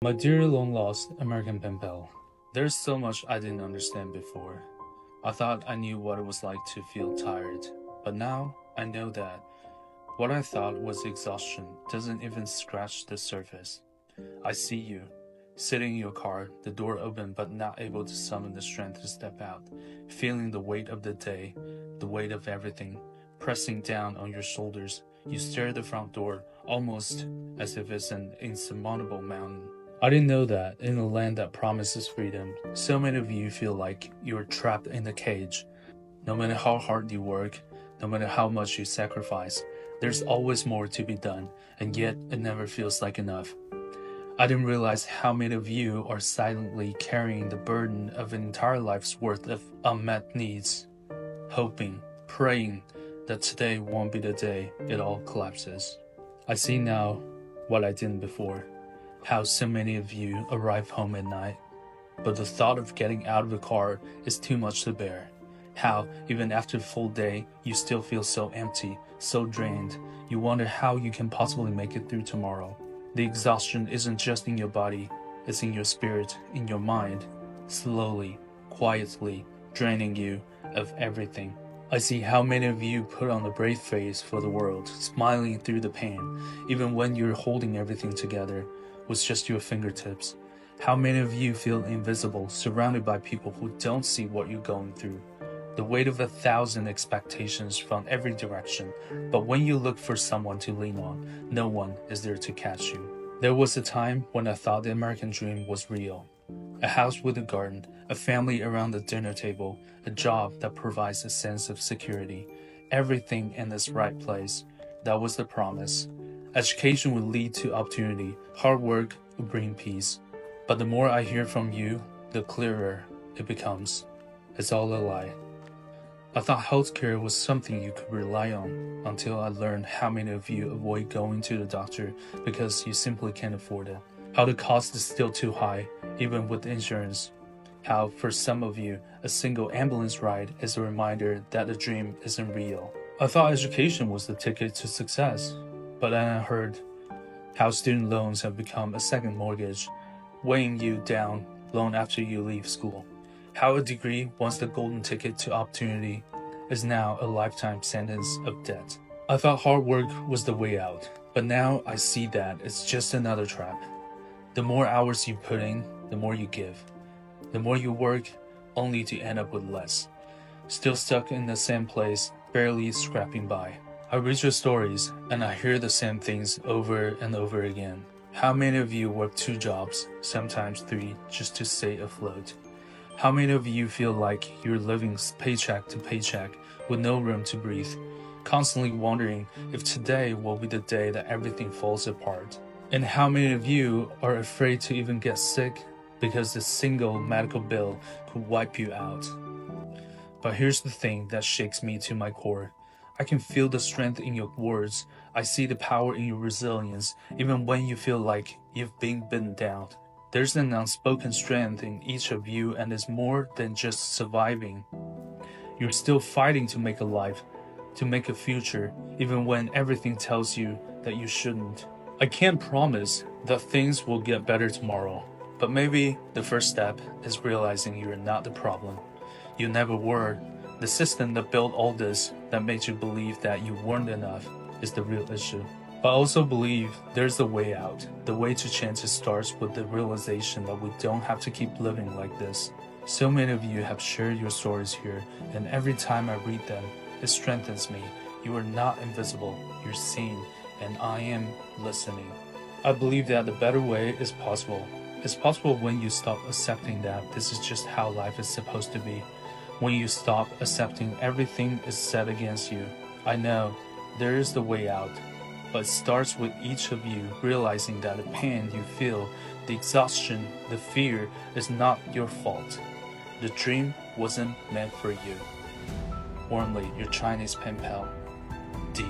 My dear long-lost American pen pal, there's so much I didn't understand before. I thought I knew what it was like to feel tired, but now I know that what I thought was exhaustion doesn't even scratch the surface. I see you, sitting in your car, the door open but not able to summon the strength to step out, feeling the weight of the day, the weight of everything, pressing down on your shoulders. You stare at the front door, almost as if it's an insurmountable mountain. I didn't know that in a land that promises freedom, so many of you feel like you're trapped in a cage. No matter how hard you work, no matter how much you sacrifice, there's always more to be done, and yet it never feels like enough. I didn't realize how many of you are silently carrying the burden of an entire life's worth of unmet needs, hoping, praying that today won't be the day it all collapses. I see now what I didn't before. How so many of you arrive home at night, but the thought of getting out of the car is too much to bear. How, even after a full day, you still feel so empty, so drained. You wonder how you can possibly make it through tomorrow. The exhaustion isn't just in your body, it's in your spirit, in your mind, slowly, quietly, draining you of everything. I see how many of you put on a brave face for the world, smiling through the pain, even when you're holding everything together with just your fingertips. How many of you feel invisible, surrounded by people who don't see what you're going through? The weight of 1,000 expectations from every direction, but when you look for someone to lean on, no one is there to catch you. There was a time when I thought the American dream was real. A house with a garden, a family around the dinner table, a job that provides a sense of security, everything in its right place. That was the promise. Education would lead to opportunity, hard work would bring peace. But the more I hear from you, the clearer it becomes. It's all a lie. I thought healthcare was something you could rely on until I learned how many of you avoid going to the doctor because you simply can't afford it. How the cost is still too high, even with insurance. How, for some of you, a single ambulance ride is a reminder that the dream isn't real. I thought education was the ticket to success, but then I heard how student loans have become a second mortgage, weighing you down long after you leave school. How a degree, once the golden ticket to opportunity, is now a lifetime sentence of debt. I thought hard work was the way out, but now I see that it's just another trap. The more hours you put in, the more you give. The more you work, only to end up with less. Still stuck in the same place, barely scraping by. I read your stories, and I hear the same things over and over again. How many of you work 2 jobs, sometimes 3, just to stay afloat? How many of you feel like you're living paycheck to paycheck with no room to breathe, constantly wondering if today will be the day that everything falls apart? And how many of you are afraid to even get sick because the single medical bill could wipe you out? But here's the thing that shakes me to my core. I can feel the strength in your words. I see the power in your resilience, even when you feel like you've been beaten down. There's an unspoken strength in each of you, and it's more than just surviving. You're still fighting to make a life, to make a future, even when everything tells you that you shouldn't. I can't promise that things will get better tomorrow, but maybe the first step is realizing you're not the problem. You never were. The system that built all this, that made you believe that you weren't enough, is the real issue. But I also believe there's a way out. The way to change it starts with the realization that we don't have to keep living like this. So many of you have shared your stories here, and every time I read them, it strengthens me. You are not invisible, you're seen, and I am listening. I believe that the better way is possible. It's possible when you stop accepting that this is just how life is supposed to be. When you stop accepting everything is set against you. I know there is the way out, but it starts with each of you realizing that the pain you feel, the exhaustion, the fear is not your fault. The dream wasn't meant for you. Warmly, your Chinese pen pal, D.